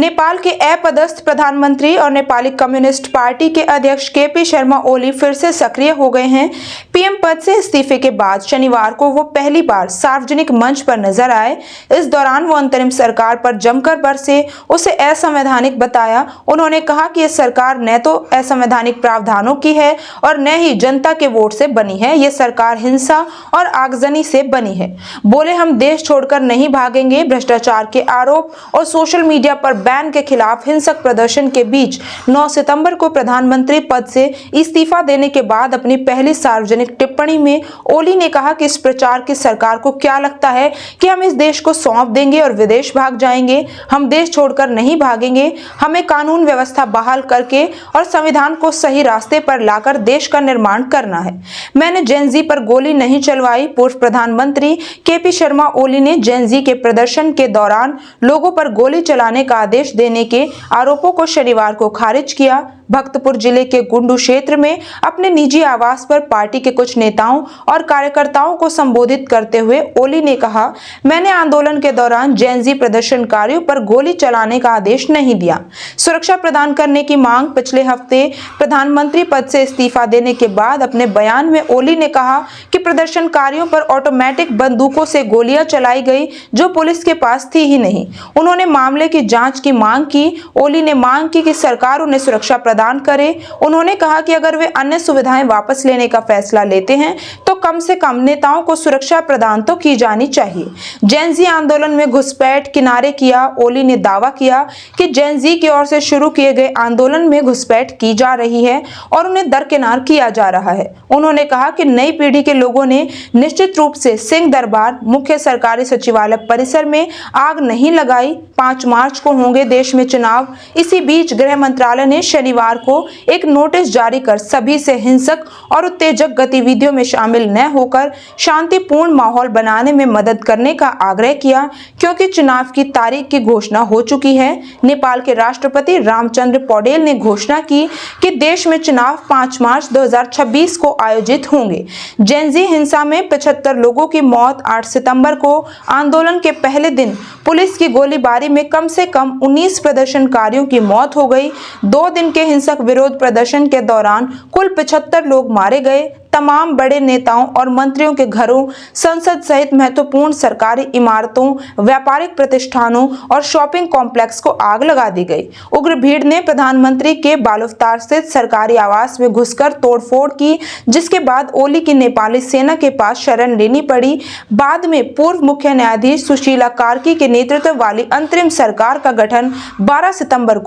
नेपाल के अपदस्थ प्रधानमंत्री और नेपाली कम्युनिस्ट पार्टी के अध्यक्ष केपी शर्मा ओली फिर से सक्रिय हो गए हैं। पीएम पद से इस्तीफे के बाद शनिवार को वो पहली बार सार्वजनिक मंच पर नजर आए। इस दौरान वो अंतरिम सरकार पर जमकर बरसे, उसे असंवैधानिक बताया। उन्होंने कहा कि ये सरकार न तो असंवैधानिक प्रावधानों की है और न ही जनता के वोट से बनी है। ये सरकार हिंसा और आगजनी से बनी है। बोले, हम देश छोड़कर नहीं भागेंगे। भ्रष्टाचार के आरोप और सोशल मीडिया पर बैन के खिलाफ हिंसक प्रदर्शन के बीच 9 सितंबर को प्रधानमंत्री पद से इस्तीफा देने के बाद अपनी पहली सार्वजनिक टिप्पणी में ओली ने कहा कि इस प्रचार की सरकार को क्या लगता है कि हम इस देश को सौंप देंगे और विदेश भाग जाएंगे। हम देश छोड़कर नहीं भागेंगे। हमें कानून व्यवस्था बहाल करके और संविधान को सही रास्ते पर लाकर देश का निर्माण करना है। मैंने जेन-ज़ी पर गोली नहीं चलवाई। पूर्व प्रधानमंत्री केपी शर्मा ओली ने जेन-ज़ी के प्रदर्शन के दौरान लोगों पर गोली चलाने का आदेश देने के आरोपों को शनिवार को खारिज किया। भक्तपुर जिले के गुंडू क्षेत्र में अपने निजी आवास पर पार्टी के कुछ नेताओं और कार्यकर्ताओं को संबोधित करते हुए ओली ने कहा, मैंने आंदोलन के दौरान जेन-ज़ी प्रदर्शनकारियों पर गोली चलाने का आदेश नहीं दिया। सुरक्षा प्रदान करने की मांग। पिछले हफ्ते प्रधानमंत्री पद से इस्तीफा देने के बाद अपने बयान में ओली ने कहा कि प्रदर्शनकारियों पर ऑटोमेटिक बंदूकों से गोलियां चलाई गई जो पुलिस के पास थी ही नहीं। उन्होंने मामले की जांच की मांग की। ओली ने मांग की कि सरकार उन्हें सुरक्षा प्रदान करे। उन्होंने कहा कि अगर वे अन्य सुविधाएं वापस लेने का फैसला लेते हैं तो कम से कम नेताओं को सुरक्षा प्रदान तो की जानी चाहिए। जेन-ज़ी आंदोलन में घुसपैठ किनारे किया। ओली ने दावा किया कि जेन-ज़ी की ओर से शुरू किए गए आंदोलन में घुसपैठ की जा रही है और उन्हें दरकिनार किया जा रहा है। उन्होंने कहा कि नई पीढ़ी के लोगों ने निश्चित रूप से सिंह दरबार मुख्य सरकारी सचिवालय परिसर में आग नहीं लगाई। 5 मार्च को होंगे देश में चुनाव। इसी बीच गृह मंत्रालय ने शनिवार को एक नोटिस जारी कर सभी से हिंसक और उत्तेजक गतिविधियों में शामिल न होकर शांतिपूर्ण माहौल बनाने में मदद करने का आग्रह किया, क्योंकि चुनाव की तारीख की घोषणा हो चुकी है। नेपाल के राष्ट्रपति रामचंद्र पौडेल ने घोषणा की कि देश में चुनाव 5 मार्च 2026 को आयोजित होंगे। जेन-ज़ी हिंसा में 75 लोगों की मौत। 8 सितंबर को आंदोलन के पहले दिन पुलिस की गोलीबारी में कम से कम 19 प्रदर्शनकारियों की मौत हो गई। 2 दिन के हिंसक विरोध प्रदर्शन के दौरान कुल 75 लोग मारे गए। तमाम बड़े नेताओं और मंत्रियों के घरों, संसद सहित महत्वपूर्ण सरकारी इमारतों, व्यापारिक प्रतिष्ठानों और शॉपिंग कॉम्प्लेक्स को आग लगा दी गई। उग्र भीड़ ने प्रधानमंत्री के बालुफ्तार स्थित सरकारी आवास में घुसकर तोड़फोड़ की, जिसके बाद ओली की नेपाली सेना के पास शरण लेनी पड़ी। बाद में पूर्व मुख्य न्यायाधीश सुशीला कार्की के नेतृत्व वाली अंतरिम सरकार का गठन 12 सितंबर